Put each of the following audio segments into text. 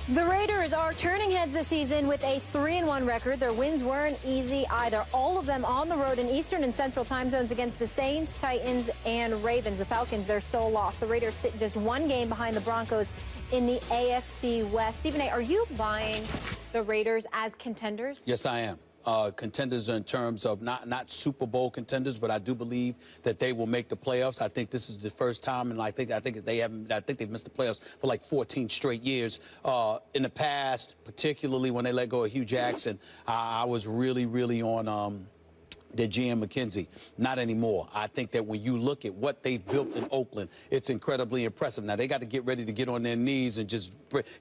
The Raiders are turning heads this season with a 3-1 record. Their wins weren't easy either. All of them on the road in Eastern and Central time zones against the Saints, Titans, and Ravens. The Falcons, they're so lost. The Raiders sit just one game behind the Broncos in the AFC West. Stephen A., are you buying the Raiders as contenders? Yes, I am. Contenders in terms of not Super Bowl contenders, but I do believe that they will make the playoffs. I think this is the first time, and I think they've missed the playoffs for like 14 straight years. In the past, particularly when they let go of Hugh Jackson, I was really on the GM McKenzie. Not anymore. I think that when you look at what they've built in Oakland, it's incredibly impressive. Now, they got to get ready to get on their knees and just,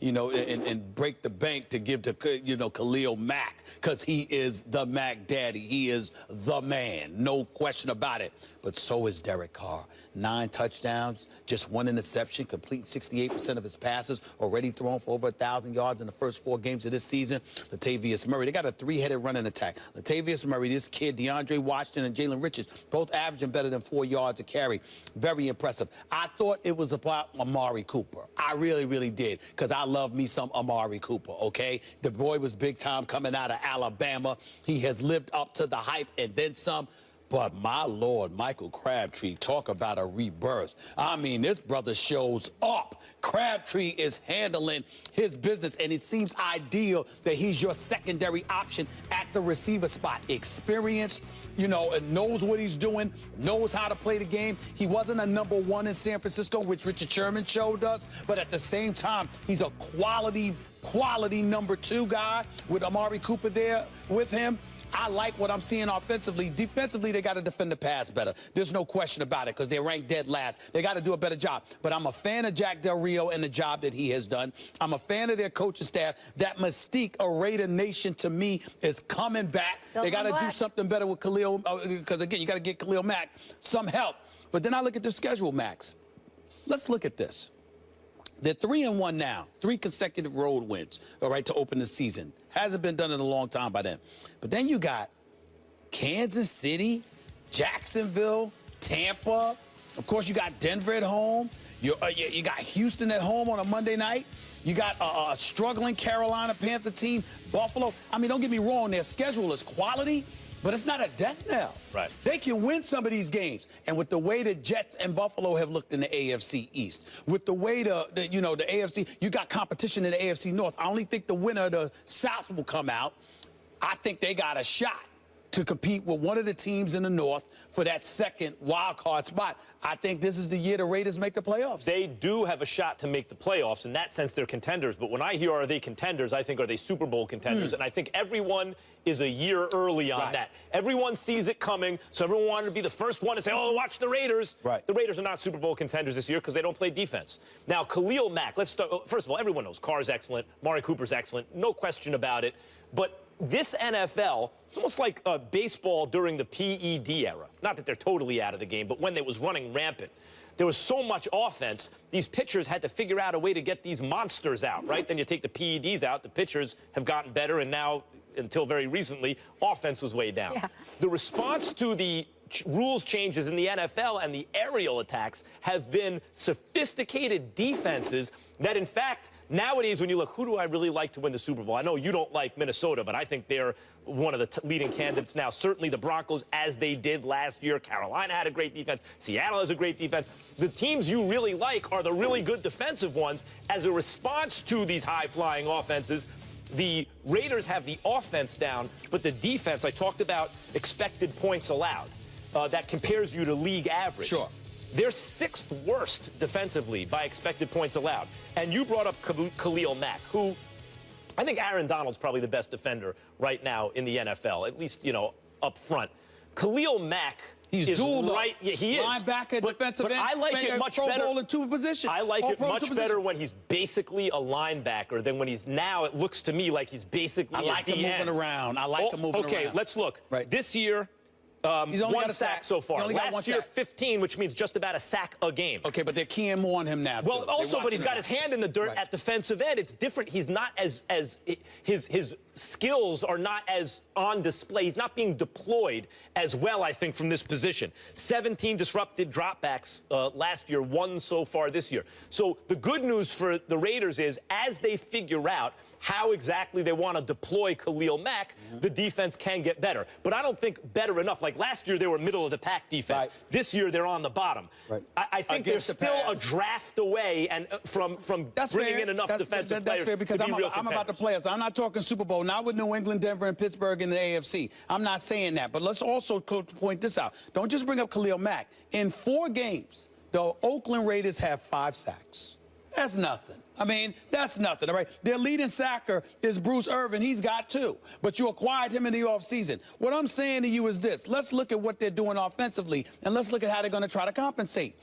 and break the bank to give to, Khalil Mack, because he is the Mack daddy. He is the man. No question about it. But so is Derek Carr. 9 touchdowns, just 1 interception, complete 68% of his passes, already thrown for over 1,000 yards in the first 4 games of this season. Latavius Murray, they got a 3-headed running attack. Latavius Murray, this kid, DeAndre Washington and Jalen Richards, both averaging better than 4 yards a carry. Very impressive. I thought it was about Amari Cooper. I really did, because I love me some Amari Cooper, okay? The boy was big time coming out of Alabama. He has lived up to the hype and then some. But my Lord, Michael Crabtree, talk about a rebirth. I mean, this brother shows up. Crabtree is handling his business, and it seems ideal that he's your secondary option at the receiver spot. Experienced, and knows what he's doing, knows how to play the game. He wasn't a #1 in San Francisco, which Richard Sherman showed us, but at the same time, he's a quality #2 guy with Amari Cooper there with him. I like what I'm seeing offensively. Defensively, they got to defend the pass better. There's no question about it, because they're ranked dead last. They got to do a better job. But I'm a fan of Jack Del Rio and the job that he has done. I'm a fan of their coaching staff. That mystique of Raider Nation, to me, is coming back. They got to do something better with Khalil, because, again, you got to get Khalil Mack some help. But then I look at the schedule, Max. Let's look at this. They're 3-1 now, 3 consecutive road wins, all right, to open the season. Hasn't been done in a long time by them. But then you got Kansas City, Jacksonville, Tampa. Of course, you got Denver at home. You got Houston at home on a Monday night. You got a struggling Carolina Panther team, Buffalo. I mean, don't get me wrong, their schedule is quality, but it's not a death knell. Right. They can win some of these games. And with the way the Jets and Buffalo have looked in the AFC East, with the way the AFC, you got competition in the AFC North. I only think the winner of the South will come out. I think they got a shot to compete with one of the teams in the North for that second wild card spot. I think this is the year the Raiders make the playoffs. They do have a shot to make the playoffs. In that sense, they're contenders. But when I hear, are they contenders, I think, are they Super Bowl contenders? And I think everyone is a year early on that. Everyone sees it coming, so everyone wanted to be the first one to say, oh, watch the Raiders. Right. The Raiders are not Super Bowl contenders this year because they don't play defense. Now, Khalil Mack, let's start. First of all, everyone knows Carr's excellent. Amari Cooper's excellent. No question about it. But this NFL, it's almost like baseball during the PED era. Not that they're totally out of the game, but when it was running rampant. There was so much offense, these pitchers had to figure out a way to get these monsters out, right? Then you take the PEDs out, the pitchers have gotten better, and now, until very recently, offense was way down. Yeah. The response to the rules changes in the NFL and the aerial attacks have been sophisticated defenses that, in fact, nowadays when you look, who do I really like to win the Super Bowl? I know you don't like Minnesota, but I think they're one of the leading candidates now. Certainly the Broncos, as they did last year. Carolina had a great defense. Seattle has a great defense. The teams you really like are the really good defensive ones. As a response to these high-flying offenses, the Raiders have the offense down, but the defense, I talked about expected points allowed. That compares you to league average. Sure. They're 6th worst defensively by expected points allowed. And you brought up Khalil Mack, who I think Aaron Donald's probably the best defender right now in the NFL, at least, up front. Khalil Mack He's is dual right. Yeah, he is. Linebacker, defensive end. I like it much better. Pro Bowl in 2 positions. I like it much better when he's basically a linebacker than when he's now. It looks to me like he's basically I like him moving around. I like him moving around. Okay, let's look. Right. This year, He's only one got a sack so far. Last year, 15, which means just about a sack a game. Okay, but they're keying more on him now. Well, too. also, but he's got his hand in the dirt Right. at defensive end. It's different. He's not his skills are not as on display. He's not being deployed as well, I think, from this position. 17 disrupted dropbacks last year, 1 so far this year. So the good news for the Raiders is, as they figure out how exactly they want to deploy Khalil Mack, the defense can get better. But I don't think better enough. Like last year, they were middle-of-the-pack defense. Right. This year, they're on the bottom. Right. I think Against they're the still pass. a draft away and from That's bringing fair. in enough defensive That's players fair because to be real I'm about the contenders. players. I'm not talking Super Bowl, not with New England, Denver, and Pittsburgh in the AFC. I'm not saying that. But let's also point this out. Don't just bring up Khalil Mack. In 4 games, the Oakland Raiders have 5 sacks. That's nothing. I mean, that's nothing, all right? Their leading sacker is Bruce Irvin. He's got 2. But you acquired him in the offseason. What I'm saying to you is this. Let's look at what they're doing offensively, and let's look at how they're going to try to compensate.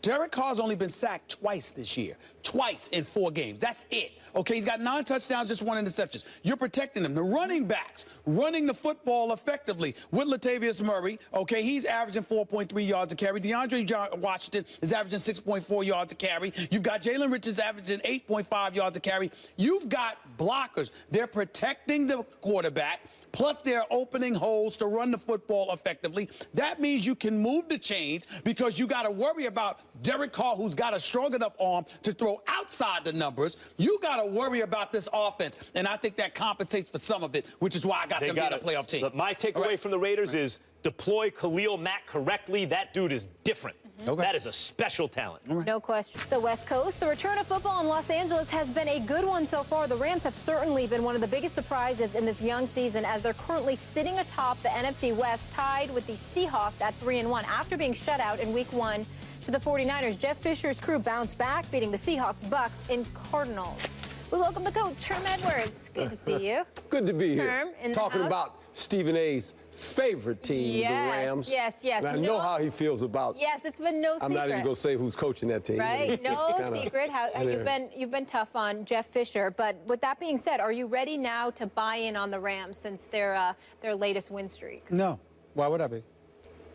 Derek Carr's only been sacked twice this year. Twice in 4 games. That's it. Okay, he's got 9 touchdowns, just 1 interception. You're protecting him. The running backs running the football effectively with Latavius Murray. Okay, he's averaging 4.3 yards a carry. DeAndre Washington is averaging 6.4 yards a carry. You've got Jalen Richards averaging 8.5 yards a carry. You've got blockers. They're protecting the quarterback. Plus, they're opening holes to run the football effectively. That means you can move the chains because you got to worry about Derek Carr, who's got a strong enough arm to throw outside the numbers. You got to worry about this offense, and I think that compensates for some of it, which is why I got them being a playoff team. My takeaway from the Raiders is deploy Khalil Mack correctly. That dude is different. Okay. That is a special talent. No question. The West Coast, the return of football in Los Angeles has been a good one so far. The Rams have certainly been one of the biggest surprises in this young season as they're currently sitting atop the NFC West, tied with the Seahawks at 3-1 after being shut out in Week 1 to the 49ers. Jeff Fisher's crew bounced back, beating the Seahawks, Bucks, and Cardinals. We welcome the coach, Herm Edwards. Good to see you. Good to be here. Herm, in the Talking house. about Stephen A's favorite team, Yes, the Rams. yes. And I know how he feels about. Yes, it's been no secret. I'm not even going to say who's coaching that team. Right, It's no kinda- secret. You've been tough on Jeff Fisher, but with that being said, are you ready now to buy in on the Rams since their latest win streak? No. Why would I be?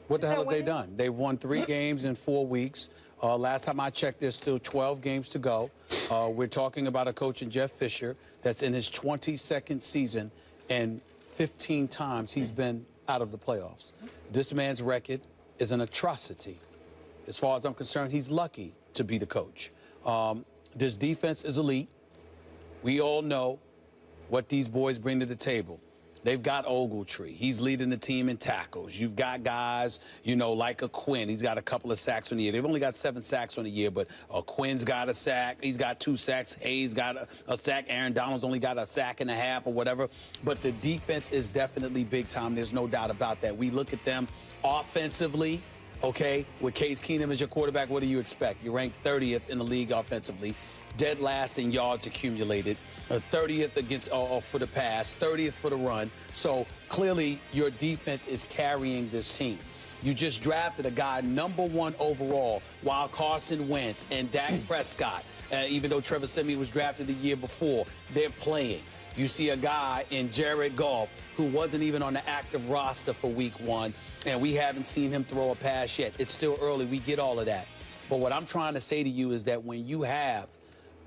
What the hell have they winning? done? They've won 3 games in 4 weeks. Last time I checked, there's still 12 games to go. We're talking about a coach in Jeff Fisher that's in his 22nd season, and 15 times he's been out of the playoffs. This man's record is an atrocity. As far as I'm concerned, he's lucky to be the coach. This defense is elite. We all know what these boys bring to the table. They've got Ogletree. He's leading the team in tackles. You've got guys, you know, like a Quinn. He's got a couple of sacks on the year. They've only got 7 sacks on the year, but Quinn's got a sack. He's got 2 sacks. Hayes got a sack. Aaron Donald's only got a sack and a half or whatever. But the defense is definitely big time. There's no doubt about that. We look at them offensively, okay, with Case Keenum as your quarterback, what do you expect? You're ranked 30th in the league offensively. Dead last in yards accumulated, 30th against for the pass, 30th for the run. So clearly your defense is carrying this team. You just drafted a guy #1 overall while Carson Wentz and Dak Prescott, even though Trevor Siemian was drafted the year before, they're playing. You see a guy in Jared Goff who wasn't even on the active roster for Week 1, and we haven't seen him throw a pass yet. It's still early. We get all of that. But what I'm trying to say to you is that when you have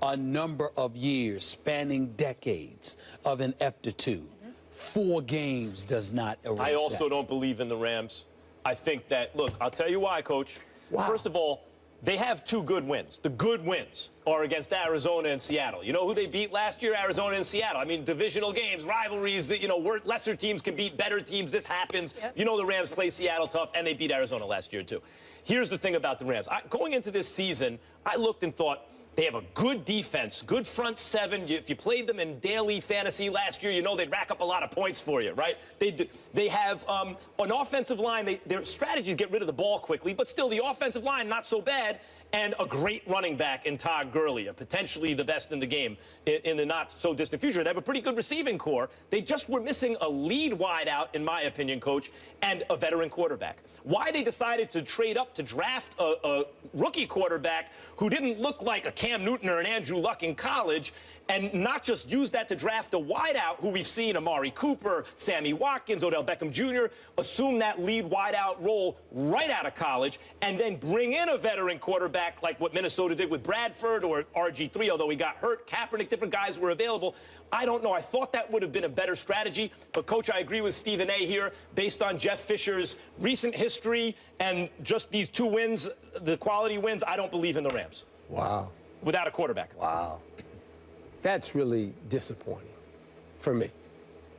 a number of years spanning decades of ineptitude, 4 games does not erase I also that. don't believe in the Rams. I think that, look, I'll tell you why, Coach. Wow. First of all, they have 2 good wins. The good wins are against Arizona and Seattle. You know who they beat last year? Arizona and Seattle. I mean, divisional games, rivalries, that, you know, lesser teams can beat better teams. This happens. Yep. You know the Rams play Seattle tough, and they beat Arizona last year, too. Here's the thing about the Rams. Going into this season, I looked and thought, they have a good defense, good front 7. If you played them in daily fantasy last year, you know they'd rack up a lot of points for you, right? They have an offensive line. Their strategy is get rid of the ball quickly, but still the offensive line not so bad, and a great running back in Todd Gurley, potentially the best in the game in the not-so-distant future. They have a pretty good receiving core. They just were missing a lead wideout, in my opinion, Coach, and a veteran quarterback. Why they decided to trade up to draft a rookie quarterback who didn't look like a Cam Newton or an Andrew Luck in college and not just use that to draft a wideout who we've seen, Amari Cooper, Sammy Watkins, Odell Beckham Jr., assume that lead wideout role right out of college, and then bring in a veteran quarterback like what Minnesota did with Bradford or RG3, although he got hurt. Kaepernick, different guys were available. I don't know. I thought that would have been a better strategy. But, Coach, I agree with Stephen A. here. Based on Jeff Fisher's recent history and just these 2 wins, the quality wins, I don't believe in the Rams. Wow. Without a quarterback. Wow. That's really disappointing for me.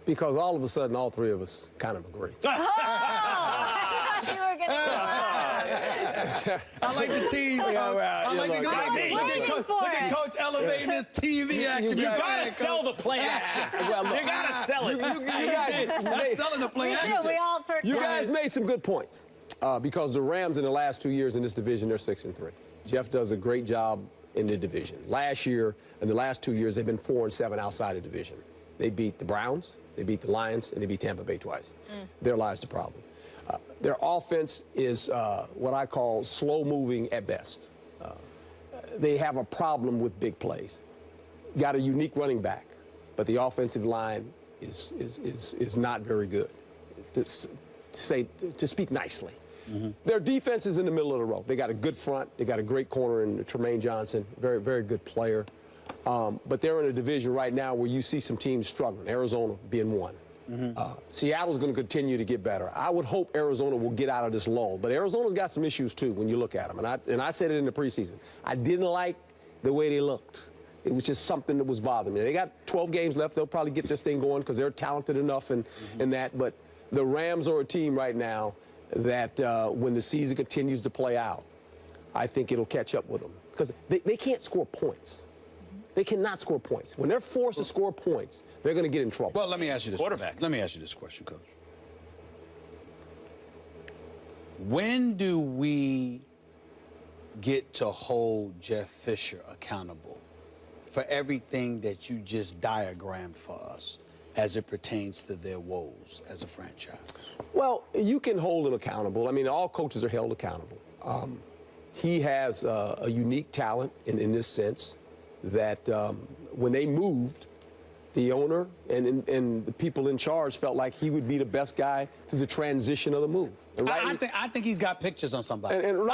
Because all of a sudden, all 3 of us kind of agree. You were gonna I like the tease. I like the look at Coach elevating his TV action. You gotta sell the play action. Well, look, you gotta sell it. Not selling the play action. You guys made some good points because the Rams in the last 2 years in this division, they're 6-3. Jeff does a great job in the division. Last year, in the last 2 years, they've been 4-7 outside the division. They beat the Browns, they beat the Lions, and they beat Tampa Bay twice. There lies the problem. Their offense is what I call slow-moving at best. They have a problem with big plays. Got a unique running back, but the offensive line is not very good, to speak nicely. Their defense is in the middle of the road. They got a good front. They got a great corner in Tremaine Johnson, very, very good player. But they're in a division right now where you see some teams struggling, Arizona being one. Seattle's going to continue to get better. I would hope Arizona will get out of this lull. But Arizona's got some issues, too, when you look at them. And I said it in the preseason. I didn't like the way they looked. It was just something that was bothering me. They got 12 games left. They'll probably get this thing going because they're talented enough in that. But the Rams are a team right now that when the season continues to play out, I think it'll catch up with them. Because they can't score points. They cannot score points. When they're forced to score points, they're going to get in trouble. Well, let me ask you this Quarterback. question. Let me ask you this question, Coach. When do we get to hold Jeff Fisher accountable for everything that you just diagrammed for us as it pertains to their woes as a franchise? Well, you can hold him accountable. I mean, all coaches are held accountable. He has a unique talent in this sense that when they moved, the owner and the people in charge felt like he would be the best guy through the transition of the move. I think he's got pictures on somebody. I don't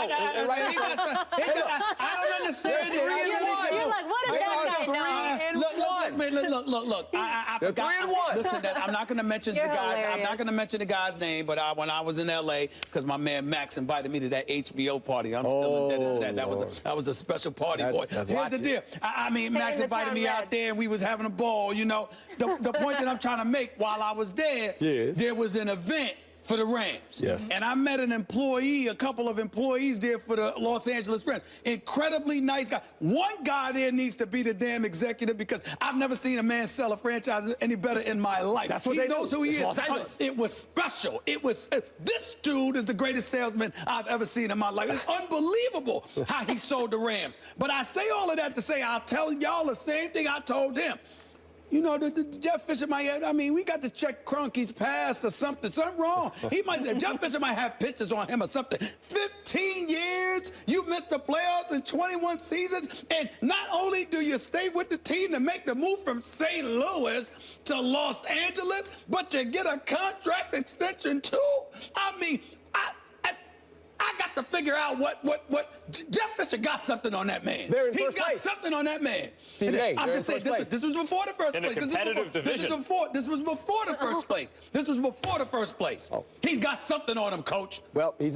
understand it. You're like, what is that guy know? Look. I forgot. 3-1. Listen, I'm not going to mention the guy. I'm not going to mention the guy's name. But when I was in L.A., because my man Max invited me to that HBO party, I'm still indebted to that. That was a special party, boy. Here's the deal. I mean, Max invited me out there, and we was having a ball. You know, the point that I'm trying to make while I was there, there was an event for the Rams. Yes. And I met a couple of employees there for the Los Angeles Rams. Incredibly nice guy. One guy there needs to be the damn executive because I've never seen a man sell a franchise any better in my life. That's what he they knows do. who he It's is. Los Angeles. It was special. This dude is the greatest salesman I've ever seen in my life. It's unbelievable how he sold the Rams. But I say all of that to say I'll tell y'all the same thing I told him. You know, the Jeff Fisher we got to check Kroenke's past or something. Something wrong. Jeff Fisher might have pictures on him or something. 15 years, you missed the playoffs in 21 seasons, and not only do you stay with the team to make the move from St. Louis to Los Angeles, but you get a contract extension too. I mean, I got to figure out what Jeff Fisher got something on that man. He's got something on that man. I'm just saying this was before the first place. In a competitive division. This was before the first place. This was before the first place. He's got something on him, Coach. Well, he's